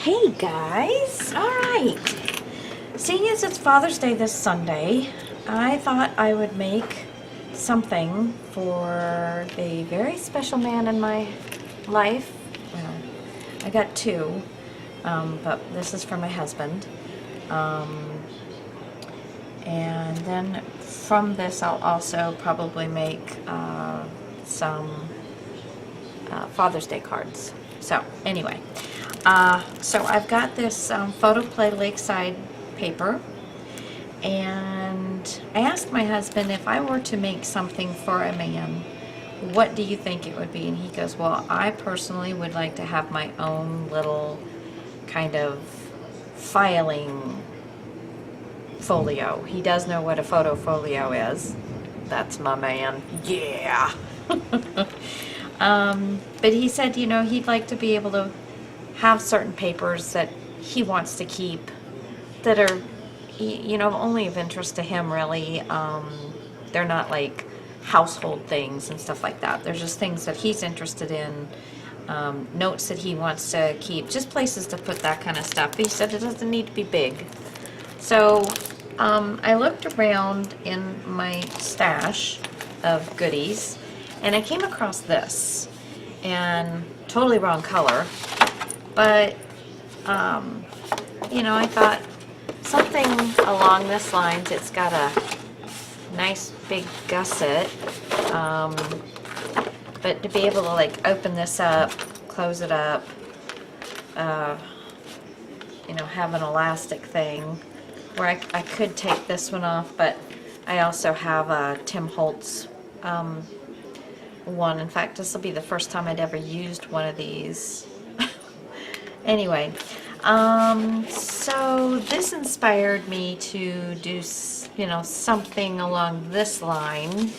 Hey guys, alright. Seeing as it's Father's Day this Sunday, I thought I would make something for the very special man in my life. Well, I got two, but this is for my husband. And then from this I'll also probably make some Father's Day cards. So anyway. So I've got this Photo Play Lakeside paper, and I asked my husband, if I were to make something for a man, what do you think it would be? And he goes, well, I personally would like to have my own little kind of filing folio. He does know what a photo folio is. That's my man. Yeah. But he said, you know, he'd like to be able to have certain papers that he wants to keep that are, you know, only of interest to him, really. They're not like household things and stuff like that. They're just things that he's interested in, notes that he wants to keep, just places to put that kind of stuff. He said it doesn't need to be big. So I looked around in my stash of goodies, and I came across this, and totally wrong color. But, you know, I thought something along this lines. It's got a nice big gusset, but to be able to like open this up, close it up, you know, have an elastic thing where I could take this one off, but I also have a Tim Holtz one. In fact, this will be the first time I'd ever used one of these. Anyway, so this inspired me to do, you know, something along this line.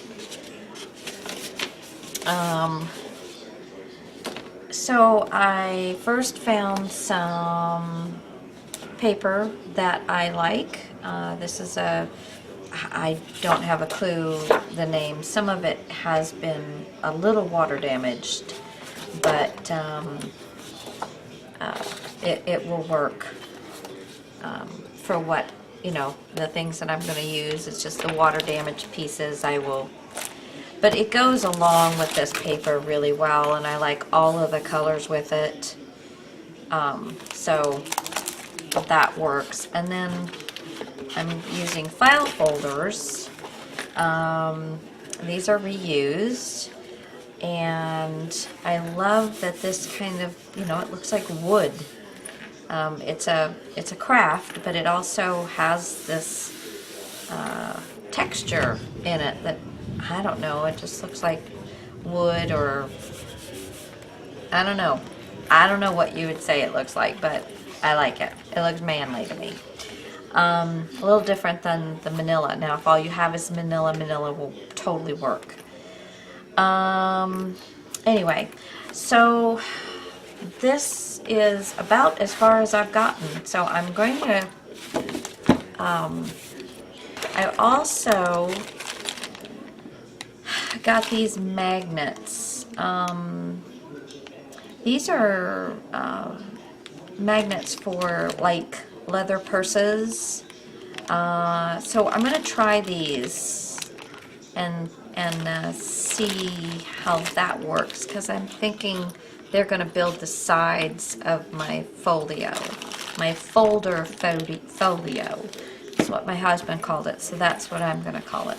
So I first found some paper that I like. This is I don't have a clue the name. Some of it has been a little water damaged, but it will work for what, you know, the things that I'm going to use. It's just the water damaged pieces I will, but it goes along with this paper really well, and I like all of the colors with it, so that works. And then I'm using file folders. These are reused. And I love that this kind of, you know, it looks like wood. It's a craft, but it also has this texture in it that, I don't know, it just looks like wood, or I don't know. I don't know what you would say it looks like, but I like it. It looks manly to me. A little different than the manila. Now, if all you have is manila will totally work. Anyway, so this is about as far as I've gotten. So I'm going to, I also got these magnets. These are, magnets for like leather purses. So I'm going to try these and see how that works, because I'm thinking they're going to build the sides of my folio, my folder folio. That's what my husband called it, so that's what I'm going to call it.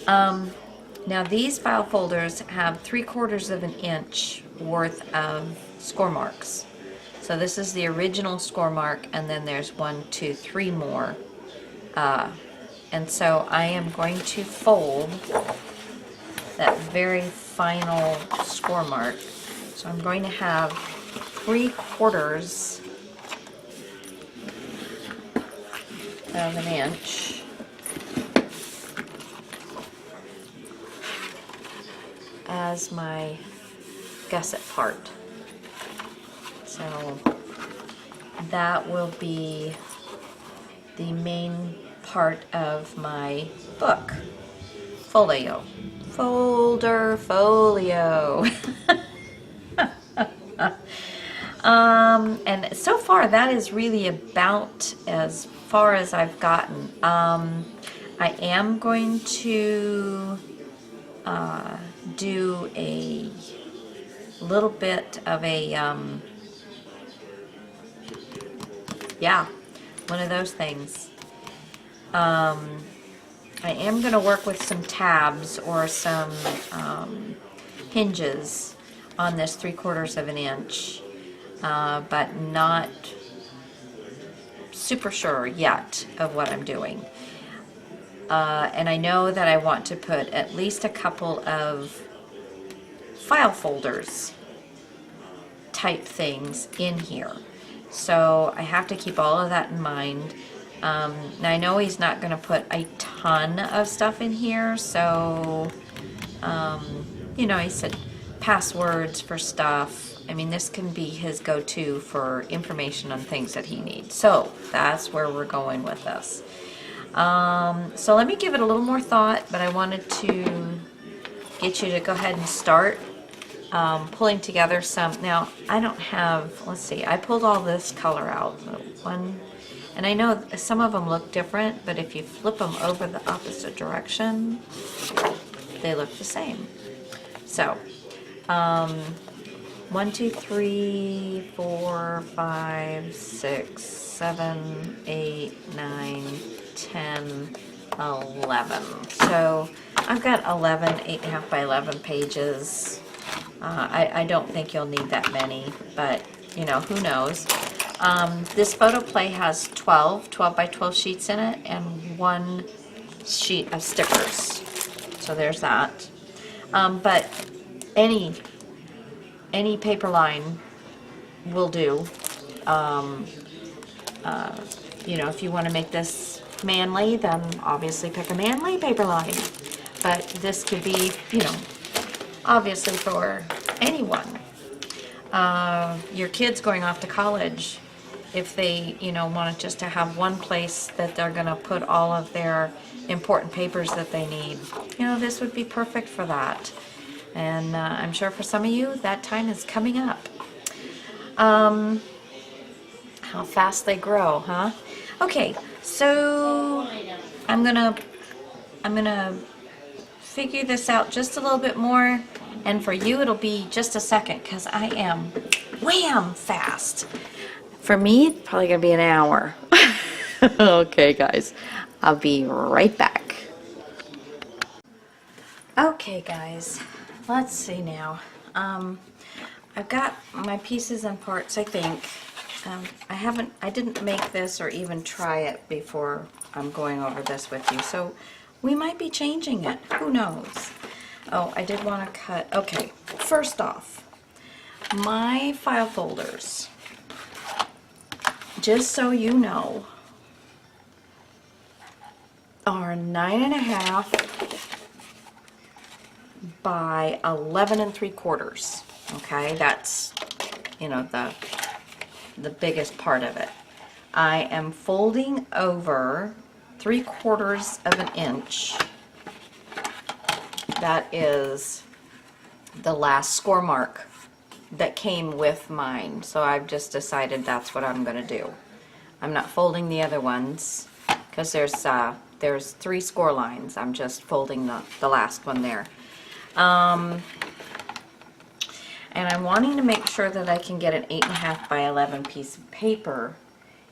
Now these file folders have 3/4 of an inch worth of score marks. So this is the original score mark, and then there's 1, 2, 3 more. And so I am going to fold that very final score mark. So I'm going to have 3/4 of an inch as my gusset part. So that will be the main part of my book. Folio. Folder Folio. And so far that is really about as far as I've gotten. I am going to do a little bit of a, yeah, one of those things. I am going to work with some tabs or some hinges on this 3/4 of an inch, but not super sure yet of what I'm doing. And I know that I want to put at least a couple of file folders type things in here. So I have to keep all of that in mind. Now I know he's not going to put a ton of stuff in here, so you know, he said passwords for stuff. I mean, this can be his go-to for information on things that he needs. So that's where we're going with this. So let me give it a little more thought, but I wanted to get you to go ahead and start pulling together some. Now, I don't have, let's see, I pulled all this color out. One, and I know some of them look different, but if you flip them over the opposite direction, they look the same. So, 1, 2, 3, 4, 5, 6, 7, 8, 9, 10, 11. So I've got 11 8.5 by 11 pages. I don't think you'll need that many, but you know, who knows. This photo play has 12 by 12 sheets in it and 1 sheet of stickers. So there's that. But any paper line will do. You know, if you want to make this manly, then obviously pick a manly paper line. But this could be, you know, obviously for anyone. Your kids going off to college, if they, you know, wanted just to have one place that they're going to put all of their important papers that they need, you know, this would be perfect for that. And I'm sure for some of you, that time is coming up. How fast they grow, huh? Okay, so I'm gonna figure this out just a little bit more, and for you it'll be just a second because I am wham fast. For me, it's probably gonna be an hour. Okay, guys, I'll be right back. Okay, guys, let's see now. I've got my pieces and parts, I think. I didn't make this or even try it before I'm going over this with you, so we might be changing it. Who knows? Oh, I did want to cut. Okay, first off, my file folders, just so you know, are 9.5 by 11 3/4. Okay, that's, you know, the biggest part of it. I am folding over 3/4 of an inch. That is the last score mark that came with mine, so I've just decided that's what I'm going to do. I'm not folding the other ones because there's 3 score lines. I'm just folding the last one there. And I'm wanting to make sure that I can get an 8.5 by 11 piece of paper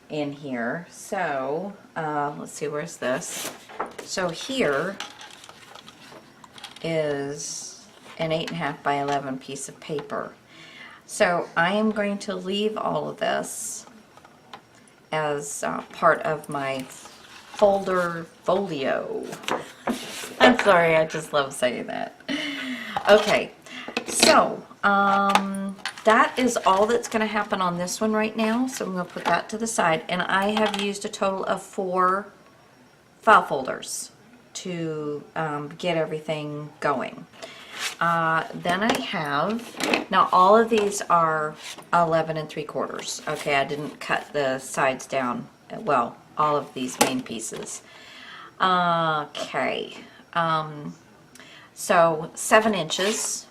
in here. So let's see, where's this? So here is an 8.5 by 11 piece of paper. So I am going to leave all of this as part of my Folder Folio. I'm sorry, I just love saying that. Okay, so that is all that's going to happen on this one right now. So I'm going to put that to the side, and I have used a total of 4 file folders to get everything going. Then I have, now all of these are 11 3/4. Okay, I didn't cut the sides down. Well, all of these main pieces. Okay, so 7 inches,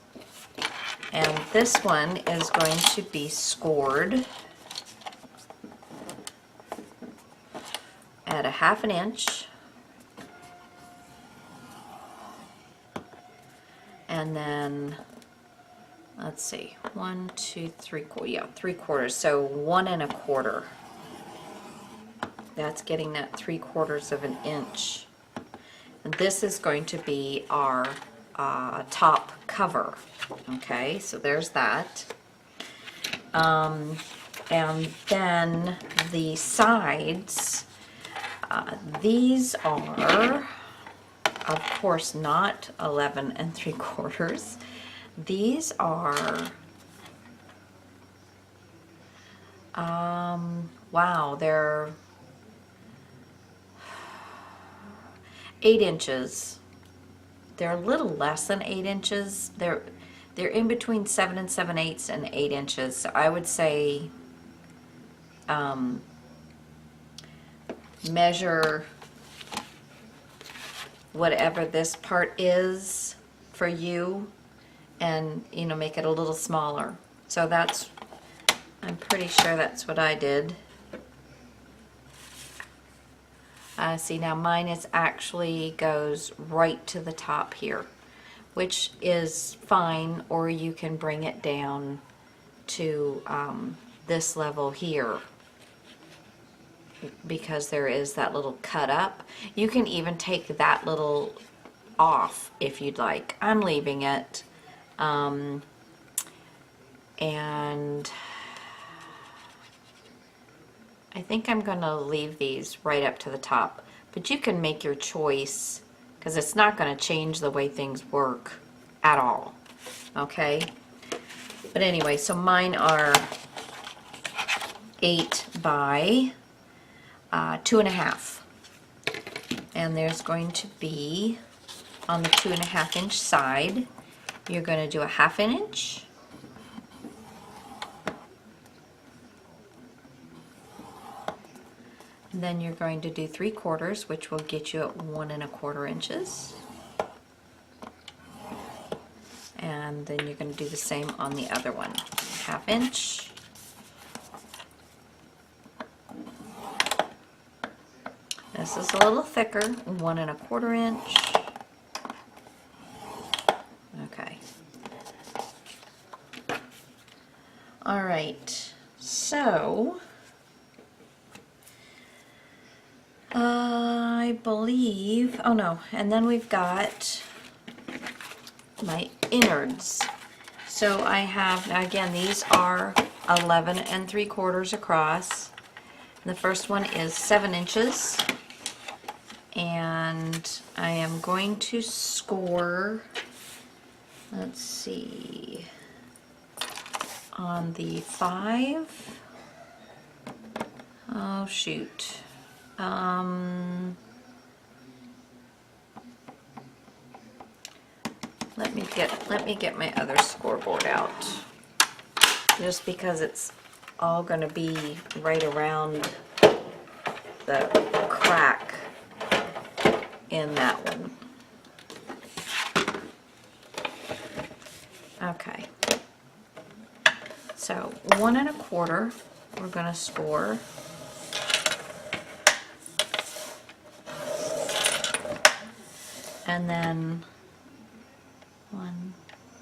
and this one is going to be scored at a 1/2 inch. And then, let's see, 1, 2, 3/4, yeah, 3/4, so 1 1/4. That's getting that 3/4 of an inch. And this is going to be our top cover. Okay, so there's that. And then the sides, these are, of course, not 11 3/4. These are, wow, they're 8 inches. They're a little less than 8 inches. They're in between 7 7/8 and 8 inches. So I would say measure whatever this part is for you, and make it a little smaller. So that's, I'm pretty sure that's what I did. See, now mine is actually goes right to the top here, which is fine, or you can bring it down to this level here, because there is that little cut up. You can even take that little off if you'd like. I'm leaving it. And I think I'm going to leave these right up to the top, but you can make your choice, because it's not going to change the way things work at all. Okay? But anyway, so mine are 8 by 2.5. And there's going to be, on the 2.5 inch side, you're going to do a 1/2 inch. And then you're going to do 3/4, which will get you at 1 1/4 inches. And then you're going to do the same on the other one. 1/2 inch. This is a little thicker, 1 1/4 inch. Okay. All right, so I believe, oh no, and then we've got my innards. So I have, now again, these are 11 3/4 across. The first one is 7 inches. And I am going to score, let's see, on the 5, oh shoot, let me get my other scoreboard out, just because it's all going to be right around the crack in that one. Okay, so 1 1/4 we're going to score. And then 1,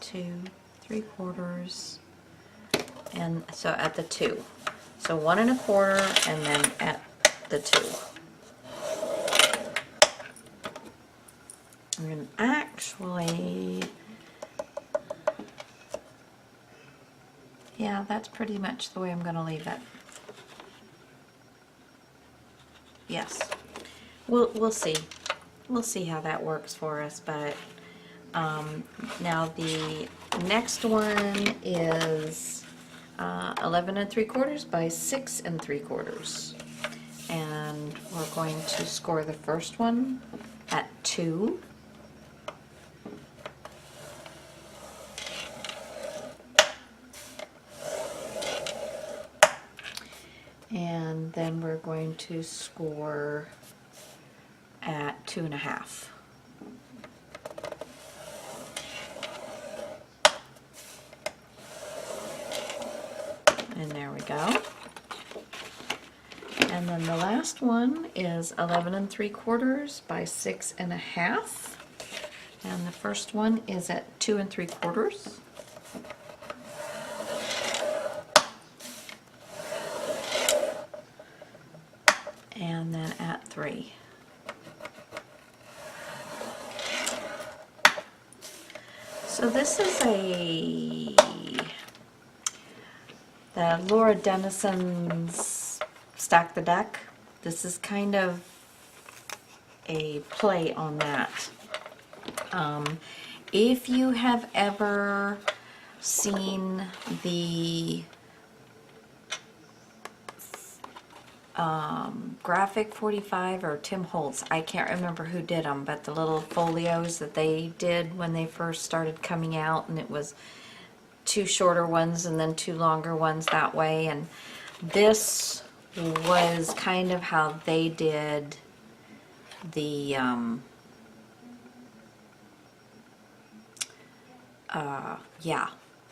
2, 3/4, and so at the 2. So 1 1/4 and then at the 2. And actually, yeah, that's pretty much the way I'm going to leave it. Yes, we'll see. We'll see how that works for us. But now the next one is 11 3/4 by 6 3/4, and we're going to score the first one at 2. And then we're going to score at 2.5. And there we go. And then the last one is 11 3/4 by 6 1/2. And the first one is at 2 3/4. And then at 3. So this is the Laura Dennison's Stack the Deck. This is kind of a play on that. If you have ever seen the Graphic 45 or Tim Holtz, I can't remember who did them, but the little folios that they did when they first started coming out, and it was 2 shorter ones and then 2 longer ones that way, and this was kind of how they did the yeah,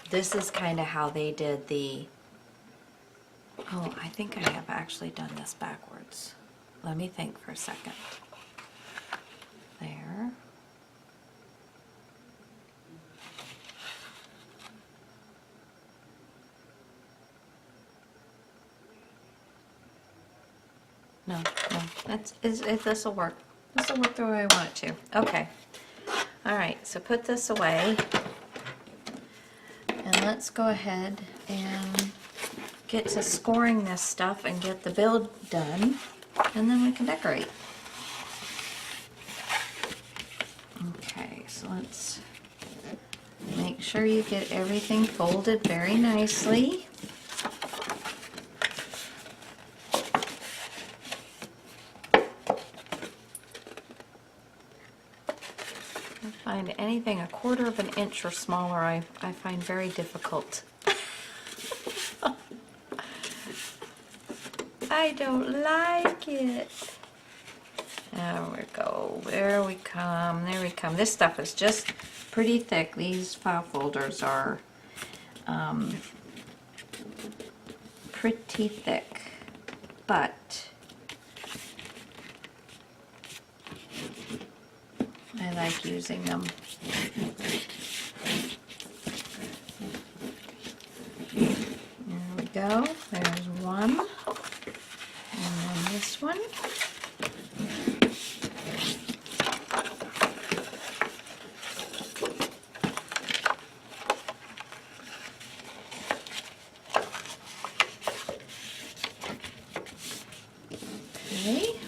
this is kind of how they did the, oh, I think I have actually done this backwards. Let me think for a second. There. No, this will work. This will work the way I want it to. Okay. All right, so put this away. And let's go ahead and get to scoring this stuff and get the build done, and then we can decorate. Okay, so let's make sure you get everything folded very nicely. Find anything 1/4 of an inch or smaller I find very difficult. I don't like it. There we go. There we come. There we come. This stuff is just pretty thick. These file folders are pretty thick, but I like using them. There we go. There's one. And then this one. Okay.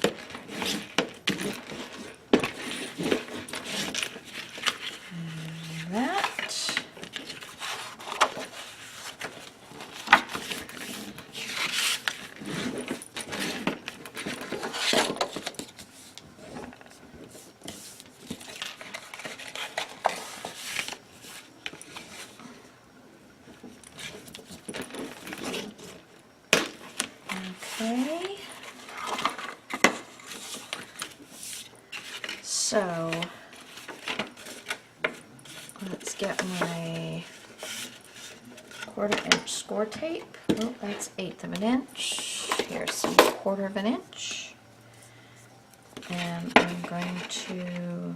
Okay, so let's get my 1/4 inch score tape. Oh, that's 1/8 of an inch. Here's some 1/4 of an inch. And I'm going to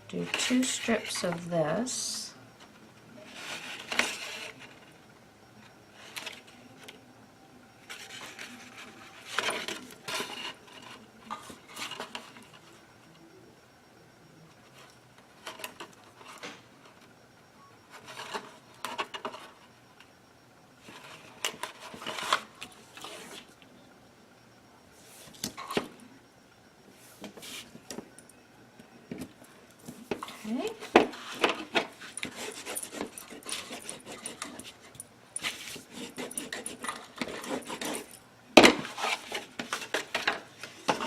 do 2 strips of this. Okay.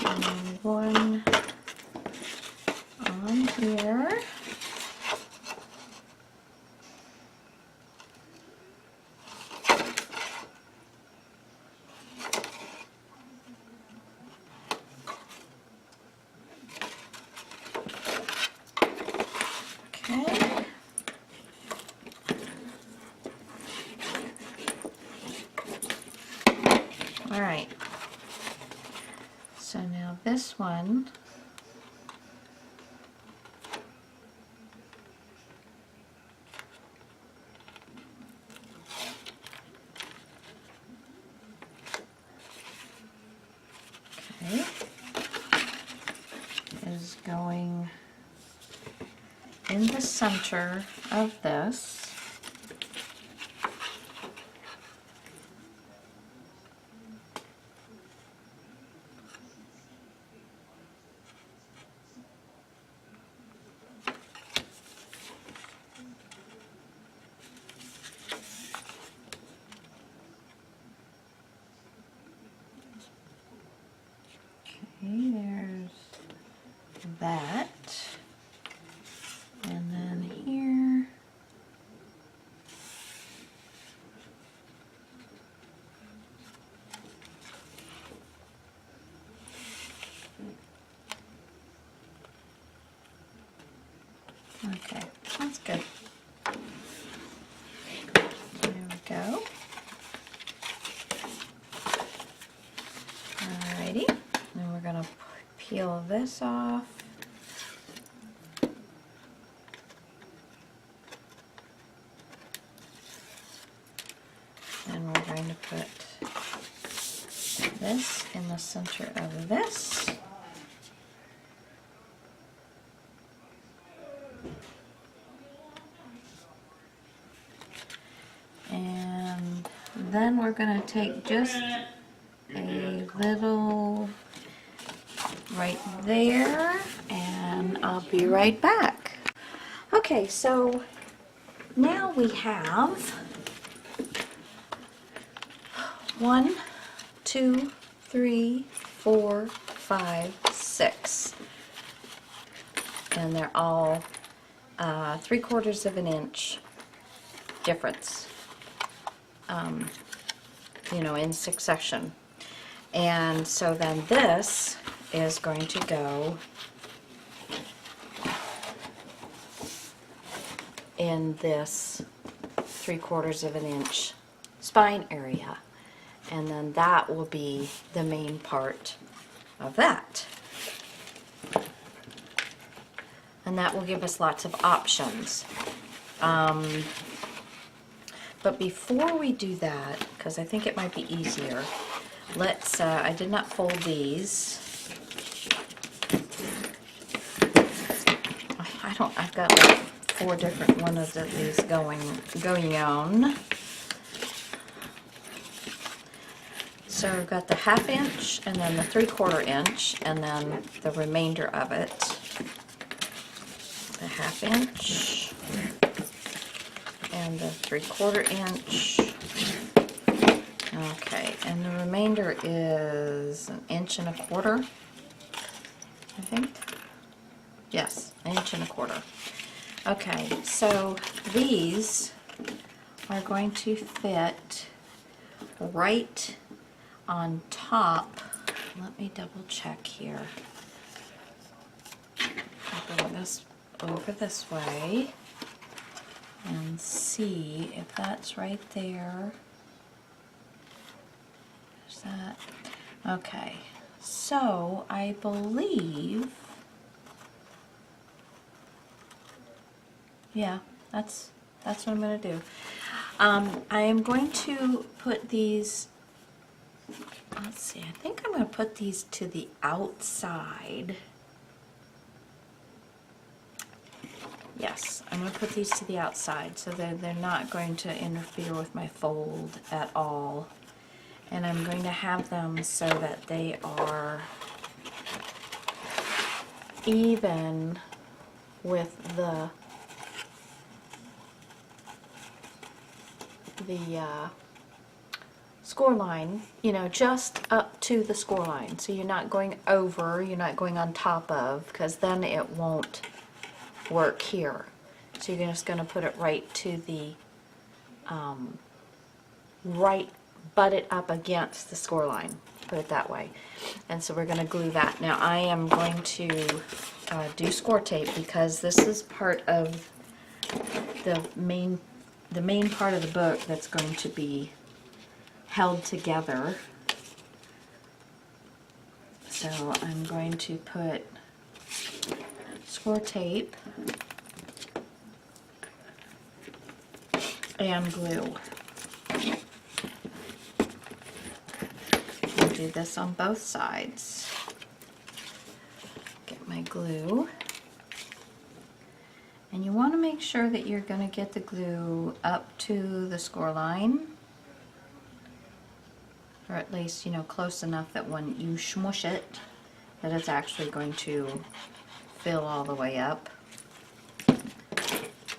And one on here. Okay. All right. Now this one, okay, is going in the center of this. Okay, there's that. And then here, okay, that's good. There we go. Alrighty, and we're gonna peel this off. And we're going to put this in the center of this. And then we're going to take just a little right there, and I'll be right back. Okay, so now we have 1, 2, 3, 4, 5, 6. And they're all 3/4 of an inch difference, you know, in succession. And so then this is going to go in this 3/4 of an inch spine area. And then that will be the main part of that. And that will give us lots of options. But before we do that, because I think it might be easier, let's, I did not fold these. I've got like 4 different ones of these going on. So we've got the 1/2 inch, and then the 3/4 inch, and then the remainder of it. The 1/2 inch, and the 3/4 inch. Okay, and the remainder is 1.25 inches, I think. Yes, 1.25 inches. Okay, so these are going to fit right on top. Let me double check here. I'll bring this over this way and see if that's right there. Is that okay? So I believe, yeah, that's what I'm going to do. I am going to put these, let's see, I think I'm going to put these to the outside. Yes, I'm going to put these to the outside so that they're not going to interfere with my fold at all. And I'm going to have them so that they are even with the score line, you know, just up to the score line. So you're not going over, you're not going on top of, because then it won't work here. So you're just going to put it right to the right, butt it up against the score line, put it that way. And so we're going to glue that. Now I am going to do score tape, because this is part of the main part of the book that's going to be held together. So I'm going to put score tape and glue. I'll do this on both sides. Get my glue. And you want to make sure that you're going to get the glue up to the score line, or at least, you know, close enough that when you smush it, that it's actually going to fill all the way up.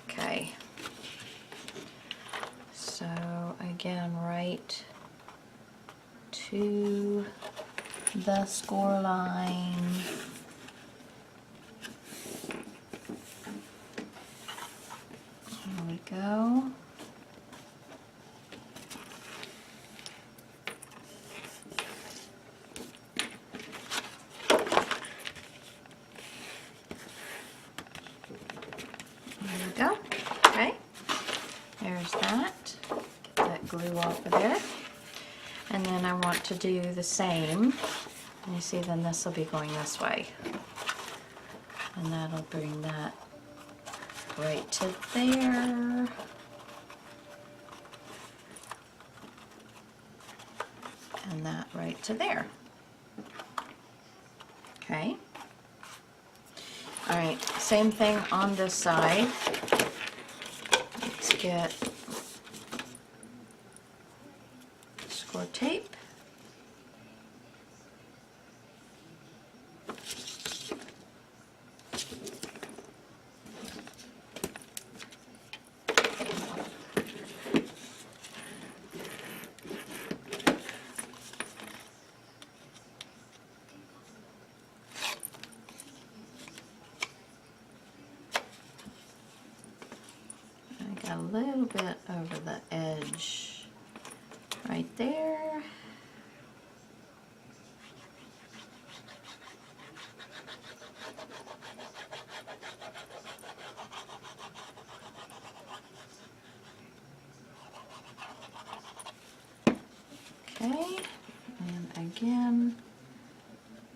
Okay. So again, right to the score line. There we go. There we go. Okay. There's that. Get that glue off of there. And then I want to do the same. You see, then this will be going this way. And that'll bring that right to there. And that right to there. Okay. All right, same thing on this side. Let's get score tape. A little bit over the edge right there. Okay, and again,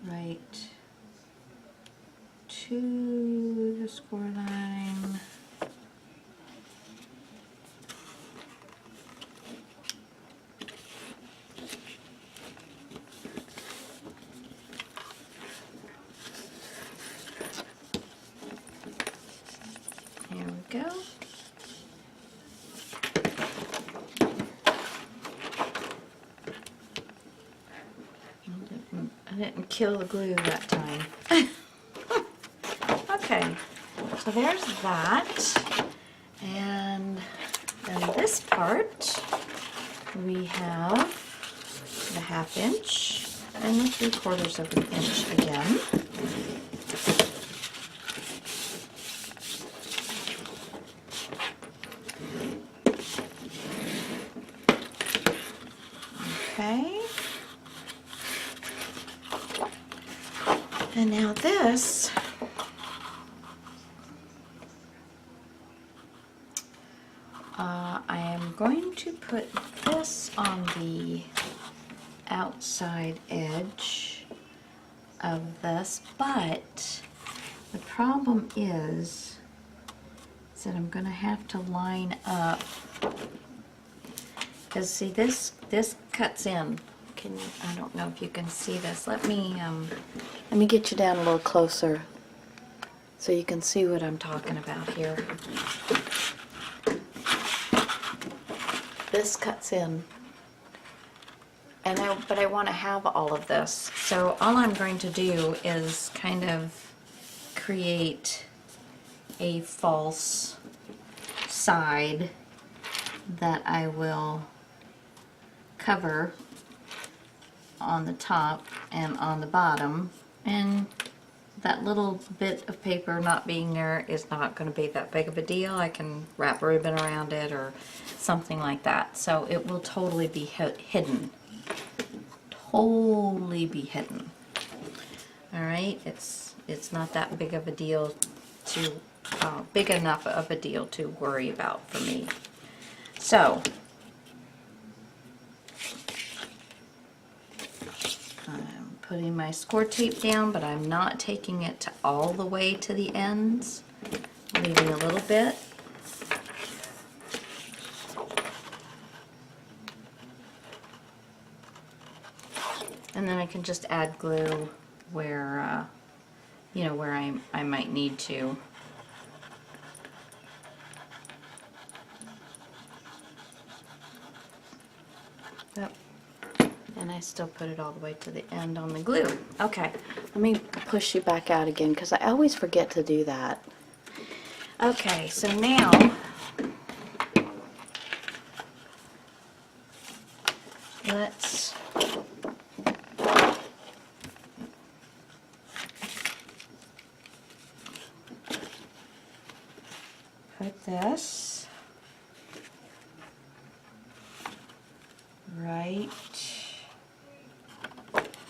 right to the score line. Here we go. I didn't kill the glue that time. Okay, so there's that. And then this part, we have the 1/2 inch and the 3/4 of an inch again. Okay. And now this, I am going to put this on the outside edge of this, but the problem is that I'm going to have to line up, because see, this cuts in. I don't know if you can see this. Let me get you down a little closer so you can see what I'm talking about here. This cuts in, but I want to have all of this. So all I'm going to do is kind of create a false side that I will cover on the top and on the bottom, and that little bit of paper not being there is not going to be that big of a deal. I can wrap a ribbon around it or something like that, so it will totally be hidden. Totally be hidden. Alright, it's not that big of a deal to big enough of a deal to worry about for me. So I'm putting my score tape down, but I'm not taking it to all the way to the ends, leaving a little bit. And then I can just add glue where, you know, where I might need to. Yep. And I still put it all the way to the end on the glue. Okay, let me push you back out again because I always forget to do that. Okay, so now let's put this right.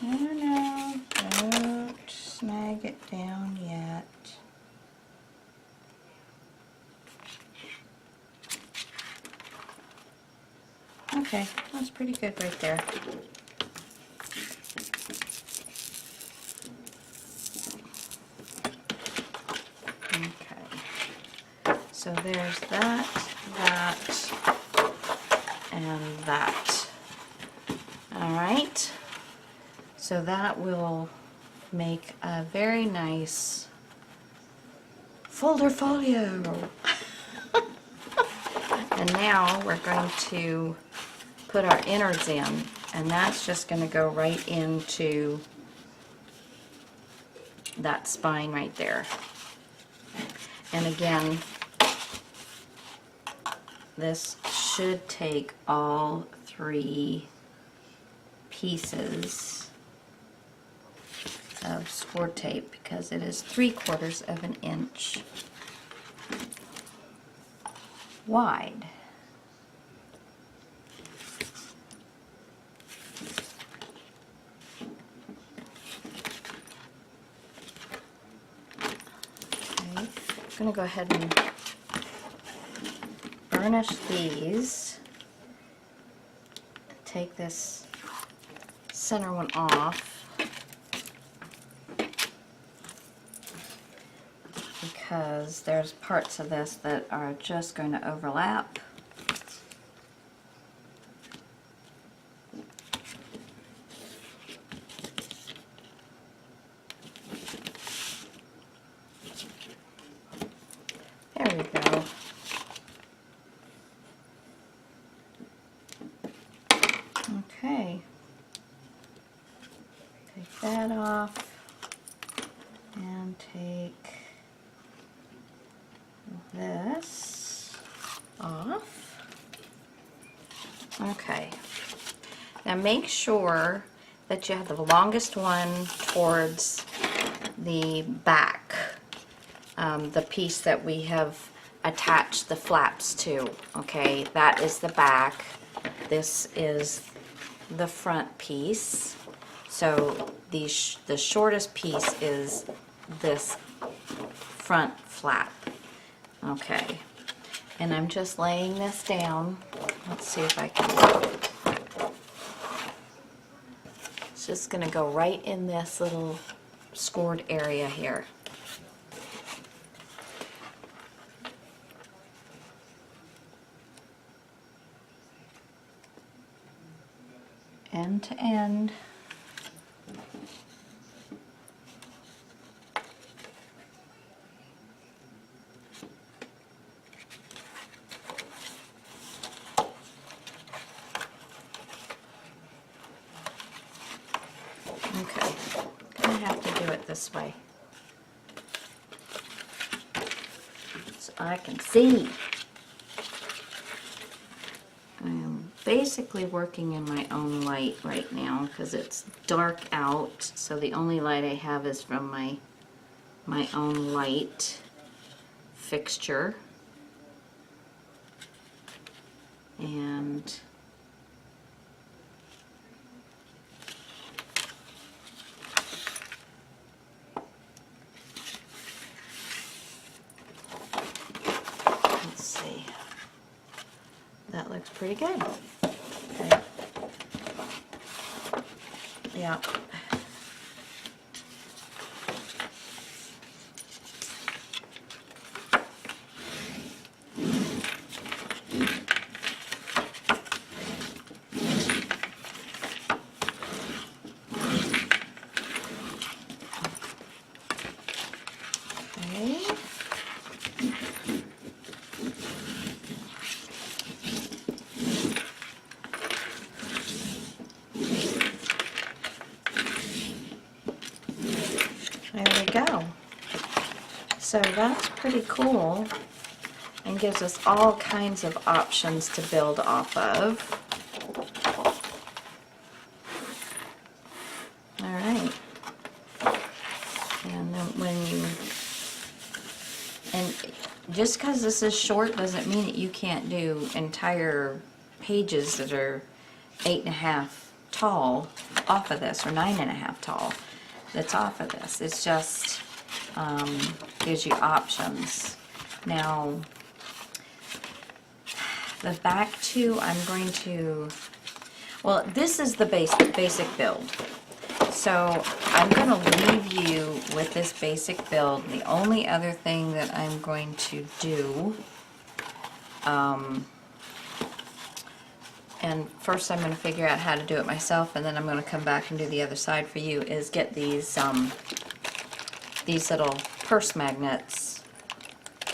No, don't snag it down yet. Okay, that's pretty good right there. Okay, so there's that, and that. All right, so that will make a very nice folder folio. And now we're going to put our innards in, and that's just going to go right into that spine right there. And again, this should take all 3 pieces of score tape because it is 3/4 of an inch wide. Okay, I'm going to go ahead and burnish these. Take this center one off because there's parts of this that are just going to overlap. There we go. Okay. Take that off and take this off. Okay. Now make sure that you have the longest one towards the back, the piece that we have attached the flaps to. Okay, that is the back. This is the front piece. So the shortest piece is this front flap. Okay, and I'm just laying this down. Let's see if I can. It's just going to go right in this little scored area here. End to end. Okay, gonna have to do it this way so I can see. I'm basically working in my own light right now because it's dark out, so the only light I have is from my own light fixture. And let's see. That looks pretty good. Okay. Yeah. So that's pretty cool and gives us all kinds of options to build off of. All right. And then and just because this is short doesn't mean that you can't do entire pages that are 8.5 tall off of this, or 9.5 tall that's off of this. It's just gives you options. Now, the back two, I'm going to, well, this is the basic build. So I'm going to leave you with this basic build. The only other thing that I'm going to do, and first I'm going to figure out how to do it myself, and then I'm going to come back and do the other side for you, is get these little purse magnets,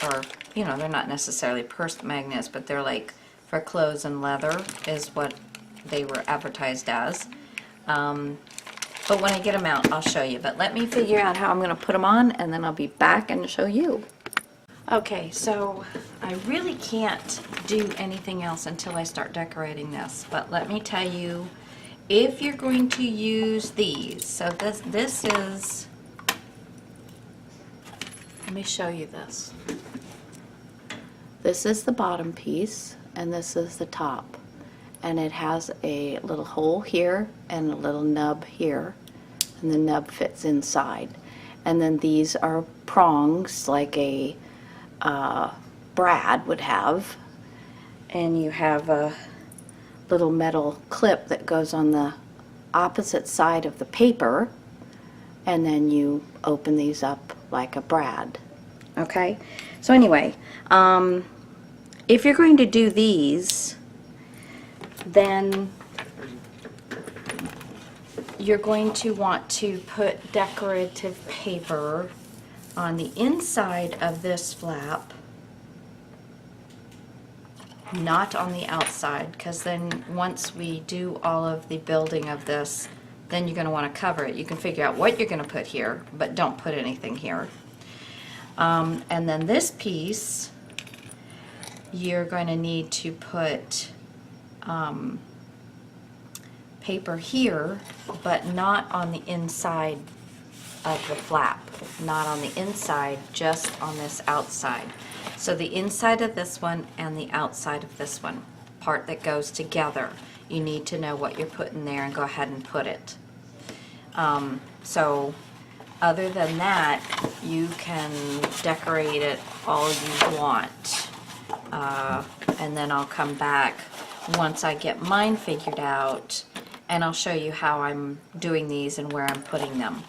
or, you know, they're not necessarily purse magnets, but they're like for clothes and leather is what they were advertised as. But when I get them out, I'll show you. But let me figure out how I'm going to put them on, and then I'll be back and show you. Okay, so I really can't do anything else until I start decorating this. But let me tell you, if you're going to use these, so this is, let me show you this. This is the bottom piece, and this is the top. And it has a little hole here and a little nub here, and the nub fits inside. And then these are prongs like a brad would have, and you have a little metal clip that goes on the opposite side of the paper, and then you open these up like a brad. Okay, so anyway, if you're going to do these, then you're going to want to put decorative paper on the inside of this flap, not on the outside, because then once we do all of the building of this, then you're going to want to cover it. You can figure out what you're going to put here, but don't put anything here. And then this piece, you're going to need to put paper here, but not on the inside of the flap. Not on the inside, just on this outside. So the inside of this one and the outside of this one, part that goes together, you need to know what you're putting there and go ahead and put it. So other than that, you can decorate it all you want. And then I'll come back once I get mine figured out, and I'll show you how I'm doing these and where I'm putting them.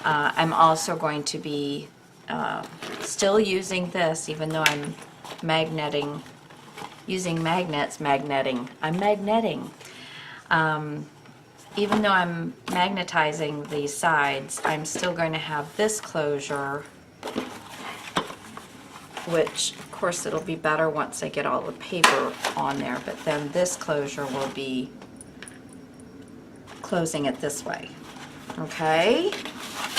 I'm also going to be still using this, even though I'm using magnets, I'm magneting. Even though I'm magnetizing these sides, I'm still going to have this closure, which of course it'll be better once I get all the paper on there, but then this closure will be closing it this way. Okay?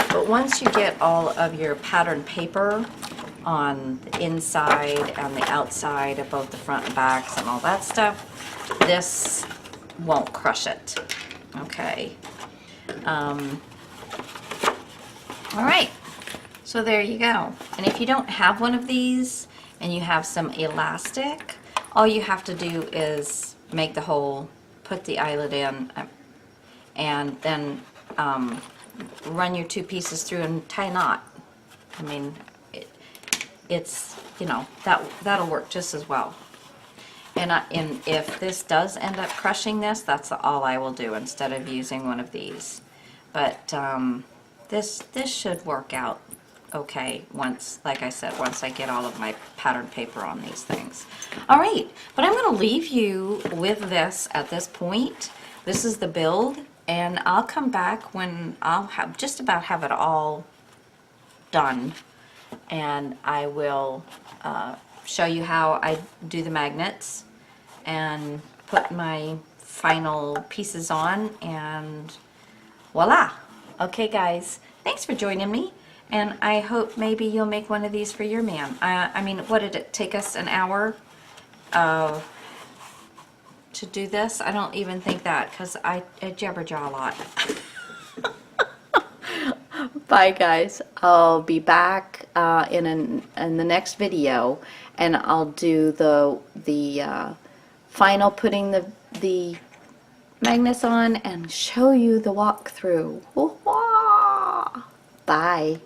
But once you get all of your pattern paper on the inside and the outside of both the front and backs and all that stuff, this won't crush it. Okay. All right. So there you go. And if you don't have one of these and you have some elastic, all you have to do is make the hole, put the eyelet in, and then run your two pieces through and tie a knot. I mean, it's, you know, that'll work just as well. And if this does end up crushing this, that's all I will do instead of using one of these. But this should work out okay once, like I said, once I get all of my pattern paper on these things. All right, but I'm going to leave you with this at this point. This is the build, and I'll come back when I'll have just about have it all done, and I will show you how I do the magnets and put my final pieces on, and voila. Okay guys, thanks for joining me, And I hope maybe you'll make one of these for your man. I mean, what did it take us, an hour to do this? I don't even think that, because I jabberjaw a lot. Bye guys. I'll be back in the next video, and I'll do the final putting the magnets on and show you the walkthrough. Bye.